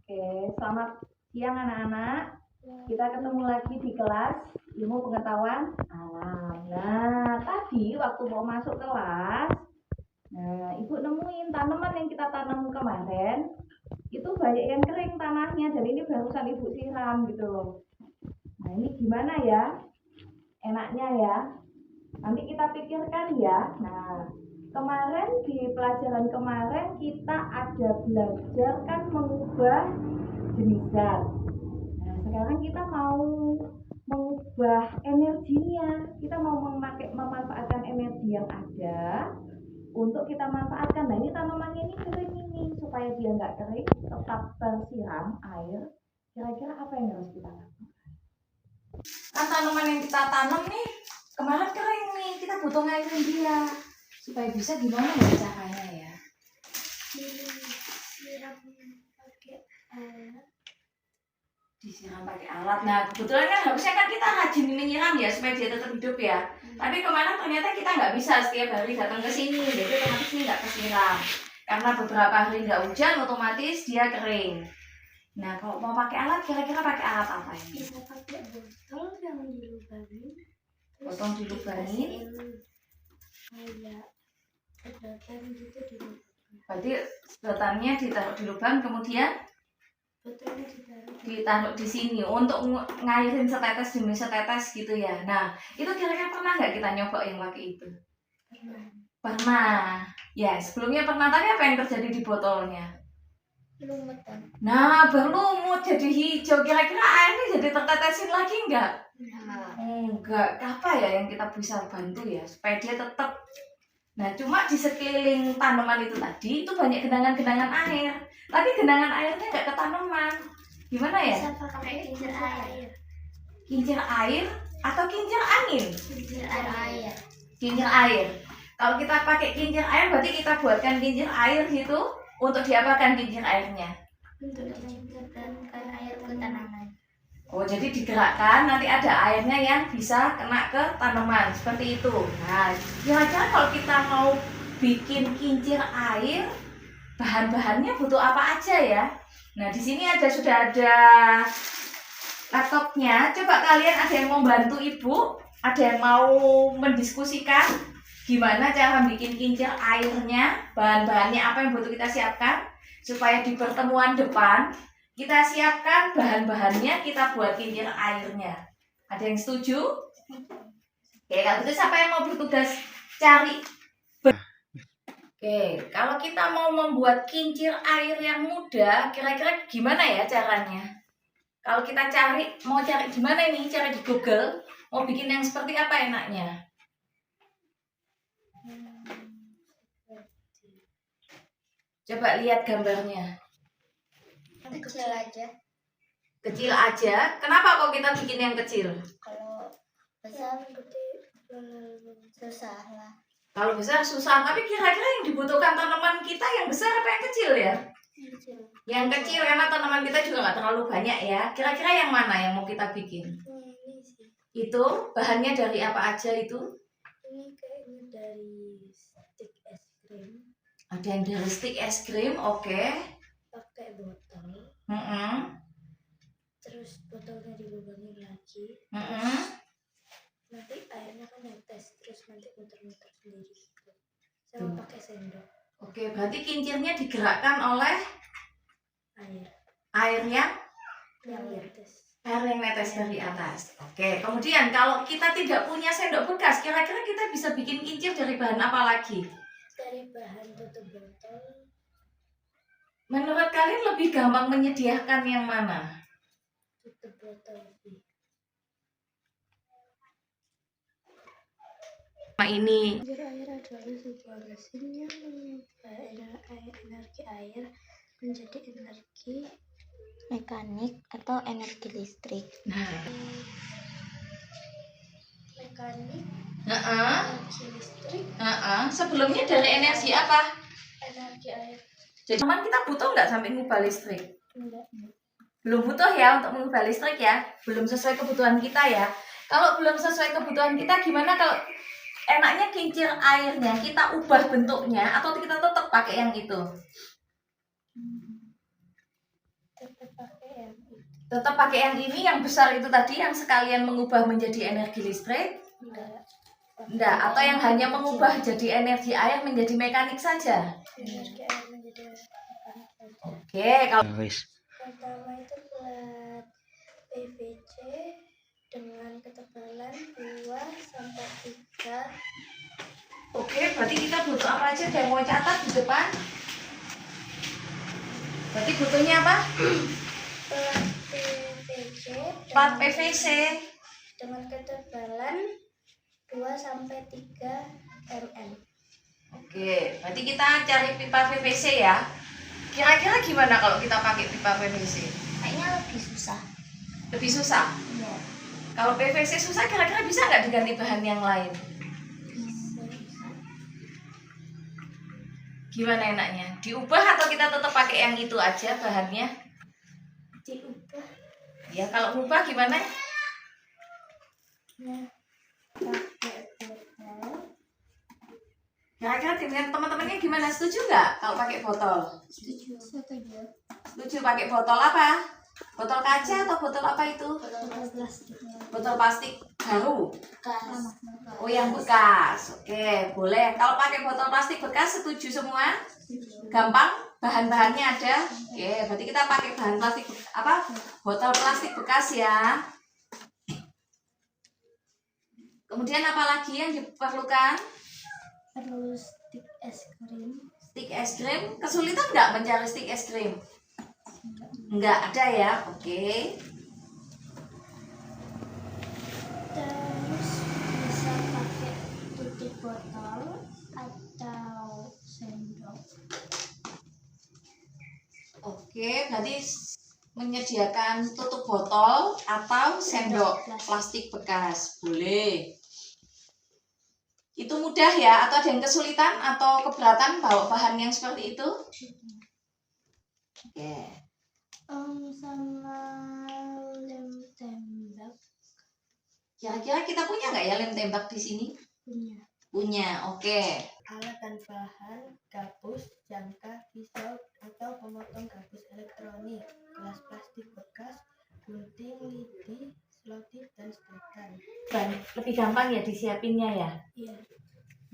Oke, selamat siang anak-anak. Kita ketemu lagi di kelas ilmu pengetahuan alam. Nah, tadi waktu mau masuk kelas, ibu nemuin tanaman yang kita tanam kemarin, itu banyak yang kering tanahnya, dan ini barusan ibu siram gitu loh. Nah, ini gimana ya? Enaknya ya? Nanti kita pikirkan ya. Nah, kemarin di pelajaran kemarin kita ada belajar kan mengubah jenis zat. Nah, sekarang kita mau mengubah energinya. Kita mau memanfaatkan energi yang ada untuk kita manfaatkan. Nah, ini tanamannya ini kering ini, supaya dia nggak kering, tetap tersiram air. Kira-kira apa yang harus kita lakukan? Kan tanaman yang kita tanam nih kemarin kering nih, kita butuh ngairin dia supaya bisa gimana ya caranya ya? Disiram pakai alat. Nah, kebetulan kan harusnya kan kita rajin menyiram ya supaya dia tetap hidup ya. Tapi kemarin ternyata kita nggak bisa setiap hari datang ke sini, jadi otomatis ini nggak kesiram. Karena beberapa hari nggak hujan, otomatis dia kering. Nah, kalau mau pakai alat, kira-kira pakai alat apa ini? Kita pakai botol yang dilubangin. Botol dilubangin. Kayak sedotan gitu dilubangin. Berarti sedotannya ditaruh di lubang, kemudian Botolnya ditaruh di sini untuk ngairin setetes demi setetes gitu ya. Nah, itu kira-kira pernah nggak kita nyoba yang pakai itu? Pernah. Ya, sebelumnya pernah. Tapi apa yang terjadi di botolnya? lumutan. Nah, berlumut jadi hijau. Kira-kira airnya jadi tertetesin lagi nggak? Enggak. Apa ya yang kita bisa bantu ya supaya dia tetap. Nah, cuma di sekeliling tanaman itu tadi itu banyak genangan-genangan air. Tapi genangan airnya nggak ke tanaman. Gimana ya? Bisa pakai kincir air. Kincir air atau kincir angin? Kincir air. Kincir air. Kalau kita pakai kincir air berarti kita buatkan kincir air gitu untuk diapakan kincir airnya? Untuk menciptakan air ke tanaman. Oh, jadi digerakkan nanti ada airnya yang bisa kena ke tanaman seperti itu. Nah, kira-kira kalau kita mau bikin kincir air, bahan-bahannya butuh apa aja ya? Nah, di sini sudah ada laptopnya. Coba kalian ada yang mau bantu ibu? Ada yang mau mendiskusikan gimana cara bikin kincir airnya? Bahan-bahannya apa yang butuh kita siapkan supaya di pertemuan depan kita siapkan bahan-bahannya, kita buat kincir airnya. Ada yang setuju? Oke, kalau gitu siapa yang mau bertugas cari? Oke, kalau kita mau membuat kincir air yang mudah, kira-kira gimana ya caranya? Kalau kita mau cari gimana ini? Cari di Google, mau bikin yang seperti apa enaknya? Coba lihat gambarnya. Kecil aja. Kecil aja. Kenapa kok kita bikin yang kecil? Kalau besar susah lah. Kalau besar susah, tapi kira-kira yang dibutuhkan tanaman kita yang besar apa yang kecil ya? Kecil. Yang kecil karena tanaman kita juga nggak terlalu banyak ya. Kira-kira yang mana yang mau kita bikin? Ini sih. Itu bahannya dari apa aja itu? Ini kayaknya dari stick es krim. Ada yang dari stick es krim, oke. Pakai botol. Terus botolnya dilubangin lagi. Nanti airnya kan netes, terus nanti muter-muter sendiri gitu. Sama pakai sendok. Oke, berarti kincirnya digerakkan oleh Air. air yang Netes. air yang netes dari atas. Oke, kemudian kalau kita tidak punya sendok bekas, kira-kira kita bisa bikin kincir dari bahan apa lagi? Dari bahan tutup botol. Menurut kalian lebih gampang menyediakan yang mana? Tutup botol sih. Ini Kincir air adalah sebuah mesin yang mengubah energi air menjadi energi mekanik atau energi listrik. Mekanik, energi listrik, sebelumnya dari energi apa? energi air. Jadi teman kita butuh nggak sampai ngubah listrik? Enggak. Belum butuh ya untuk mengubah listrik ya? Belum sesuai kebutuhan kita ya? Kalau belum sesuai kebutuhan kita, gimana kalau enaknya kincir airnya kita ubah bentuknya atau kita tetap pakai yang itu? Tetap Tetap pakai yang ini, yang besar itu tadi, yang sekalian mengubah menjadi energi listrik? Enggak, atau yang hanya mengubah jadi energi air menjadi mekanik saja? Energi air menjadi mekanik saja. Oke, kalau Pertama itu buat PVC dengan ketebalan 2 sampai 3. oke, berarti kita butuh apa aja deh? Mau catat di depan? Berarti butuhnya apa? Plat Plat PVC PVC. dengan ketebalan 2 sampai 3 mm. Oke, berarti kita cari pipa PVC ya. Kira-kira gimana kalau kita pakai pipa PVC? Kayaknya lebih susah. Lebih susah? Iya. Kalau PVC susah, kira-kira bisa nggak diganti bahan yang lain? Bisa. Gimana enaknya? Diubah atau kita tetap pakai yang itu aja bahannya? Diubah. Ya, kalau ubah gimana? Nah, pakai botol. Kira-kira dengan teman-temannya gimana? Setuju nggak kalau pakai botol? Setuju. Setuju pakai botol apa? Botol kaca atau botol apa itu? Botol plastik. Botol plastik baru. Bekas. Oh, yang bekas. Oke, boleh. Kalau pakai botol plastik bekas setuju semua? Gampang, bahan-bahannya ada. Oke, berarti kita pakai bahan plastik apa? Botol plastik bekas ya. Kemudian apa lagi yang diperlukan? Perlu stik es krim. Stik es krim. Kesulitan nggak mencari stik es krim? Nggak ada ya. Oke. Terus bisa pakai tutup botol atau sendok. Oke, berarti menyediakan tutup botol atau sendok plastik bekas. Boleh. Itu mudah ya, atau ada yang kesulitan atau keberatan bawa bahan yang seperti itu? Oke. Sama lem tembak. Kira-kira kita punya nggak ya lem tembak di sini? Punya. Punya, oke. Alat dan bahan: gabus, jangka, pisau atau pemotong gabus elektronik, gelas plastik bekas, gunting, lidi, selotip, dan sedotan. Lebih gampang ya disiapinnya ya? Iya.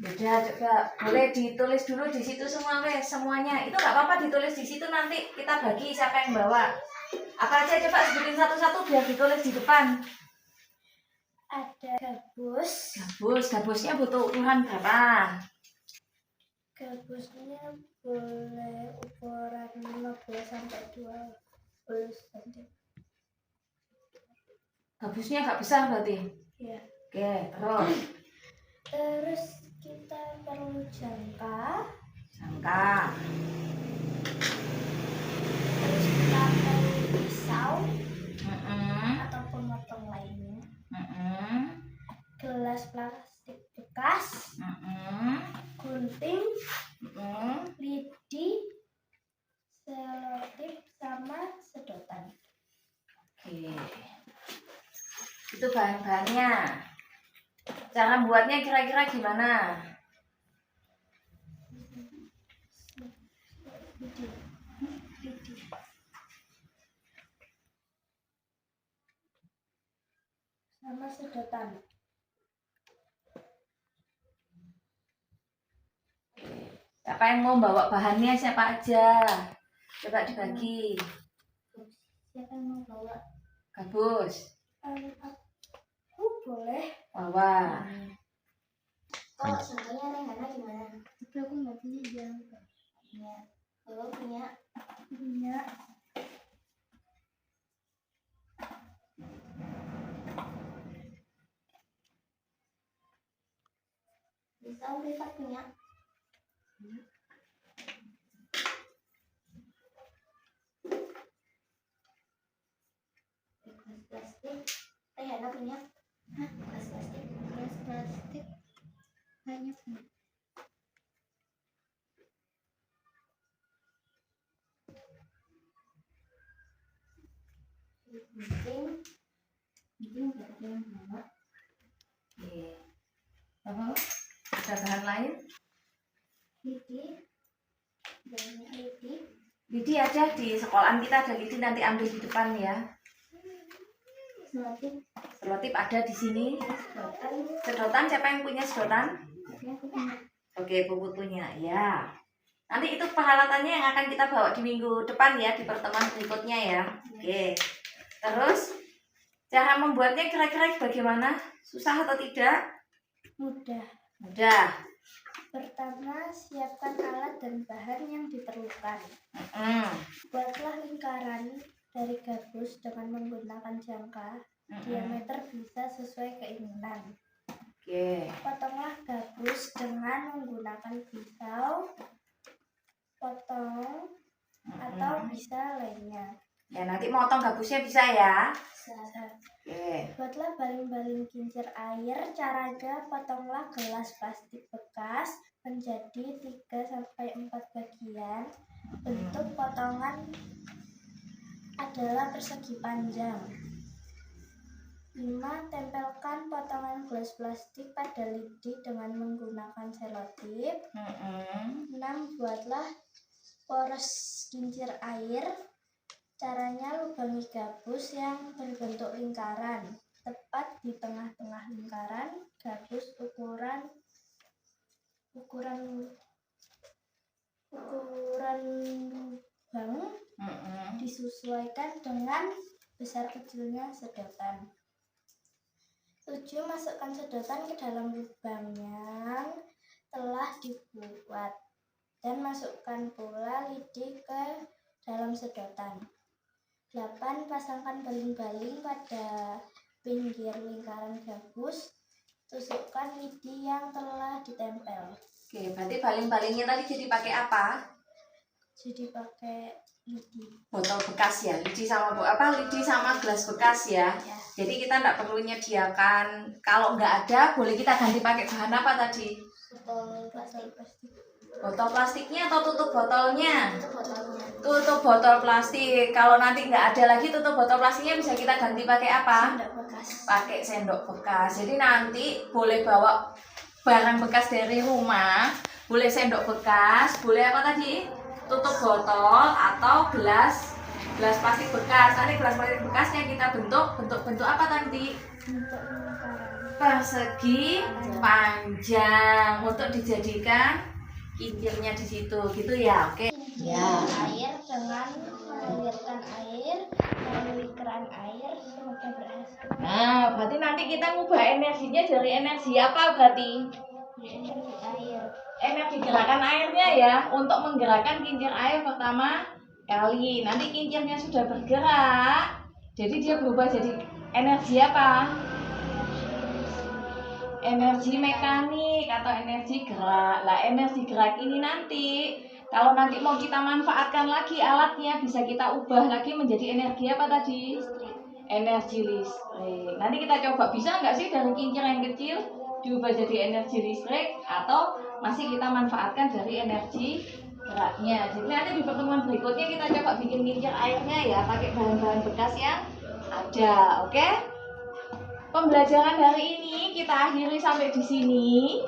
Udah, coba boleh ditulis dulu di situ semua wes semuanya. Itu nggak apa-apa ditulis di situ, nanti kita bagi siapa yang bawa. Apa aja coba sebutin satu-satu biar ditulis di depan. Ada gabus. Gabusnya butuh ukuran berapa? Gabusnya boleh ukuran 15 sampai 20 cm. Gabusnya nggak besar berarti? Iya. Oke, terus Terus kita perlu jangka. Terus kita perlu pisau atau pemotong lainnya. Gelas plastik bekas. Gunting, lidi, selotip, sama sedotan. Oke. Itu bahan-bahannya. Cara buatnya kira-kira gimana? Lidi. Sama sedotan. Siapa yang mau bawa bahannya, siapa aja? Coba dibagi. Siapa yang mau bawa? Gabus, Aku boleh. bawa. Kalau contohnya Rehana gimana? Tapi aku nggak punya jangka. Ya, kalau punya. Bisa Rifat punya. Gelas plastik. Rehana punya. Gelas plastik. Banyak punya. Gunting nggak ada yang bawa. Oke. Ada bahan lain? Lidi. Banyak lidi. Lidi aja, di sekolahan kita ada lidi, nanti ambil di depan ya. selotip. Selotip ada di sini. Sedotan. Sedotan, siapa yang punya sedotan? Ya, aku punya. Oke, Bu punya. Ya. Nanti itu peralatannya yang akan kita bawa di minggu depan ya, di pertemuan berikutnya ya. Oke. Terus cara membuatnya kira-kira bagaimana? Susah atau tidak? Mudah. Mudah. Pertama, siapkan alat dan bahan yang diperlukan. Buatlah lingkaran dari gabus dengan menggunakan jangka. Diameter bisa sesuai keinginan. Oke. Potonglah gabus dengan menggunakan pisau, potong, atau bisa lainnya. Ya, nanti motong gabusnya bisa ya. Oke. Buatlah baling-baling kincir air. Caranya, potonglah gelas plastik bekas menjadi 3-4 bagian. Bentuk potongan adalah persegi panjang. 5. Tempelkan potongan gelas plastik pada lidi dengan menggunakan selotip. 6. Buatlah poros kincir air. Caranya, lubangi gabus yang berbentuk lingkaran. Tepat di tengah-tengah lingkaran, gabus ukuran lubang disesuaikan dengan besar kecilnya sedotan. 7. Masukkan sedotan ke dalam lubang yang telah dibuat dan masukkan pula lidi ke dalam sedotan. 8. Pasangkan baling-baling pada pinggir lingkaran gabus. Tusukkan lidi yang telah ditempel. Oke, berarti baling-balingnya tadi jadi pakai apa? Jadi pakai lidi. Botol bekas ya, lidi sama lidi sama gelas bekas ya. Ya. Jadi kita tidak perlu menyediakan, kalau nggak ada boleh kita ganti pakai bahan apa tadi? Botol plastik. Botol plastiknya atau tutup botolnya? Itu botolnya. Tutup botol plastik. Kalau nanti nggak ada lagi tutup botol plastiknya bisa kita ganti pakai apa? Sendok bekas. Pakai sendok bekas. Jadi nanti boleh bawa barang bekas dari rumah, boleh sendok bekas, boleh apa tadi? Tutup botol atau gelas plastik bekas. Nanti gelas plastik bekasnya kita bentuk apa tadi? Bentuk lingkaran. Persegi panjang untuk dijadikan kincirnya di situ, gitu ya. Oke. Ya. Air dengan mengalirkan air melalui keran air, semoga berhasil. Nah, berarti nanti kita ngubah energinya dari energi apa berarti? Energi air. Energi gerakan airnya ya, untuk menggerakkan kincir air pertama kali. Nanti kincirnya sudah bergerak, jadi dia berubah jadi energi apa? Energi mekanik atau energi gerak. Lah, energi gerak ini nanti kalau nanti mau kita manfaatkan lagi alatnya, bisa kita ubah lagi menjadi energi apa tadi? Energi listrik. Nanti kita coba, bisa nggak sih dari kincir yang kecil diubah jadi energi listrik, atau masih kita manfaatkan dari energi geraknya. Jadi nanti di pertemuan berikutnya kita coba bikin kincir airnya ya, pakai bahan-bahan bekas yang ada. Oke? Pembelajaran hari ini kita akhiri sampai di sini.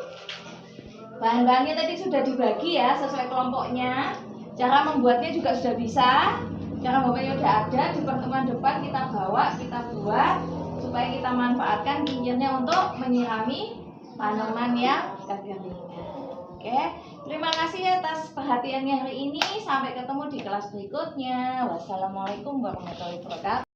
Bahan-bahannya tadi sudah dibagi ya sesuai kelompoknya. Cara membuatnya juga sudah bisa. Cara membuatnya sudah ada. Di pertemuan depan kita bawa, kita buat supaya kita manfaatkan kincirnya untuk menyirami tanaman yang kekeringan. Oke, terima kasih atas perhatiannya hari ini. Sampai ketemu di kelas berikutnya. Wassalamualaikum warahmatullahi wabarakatuh.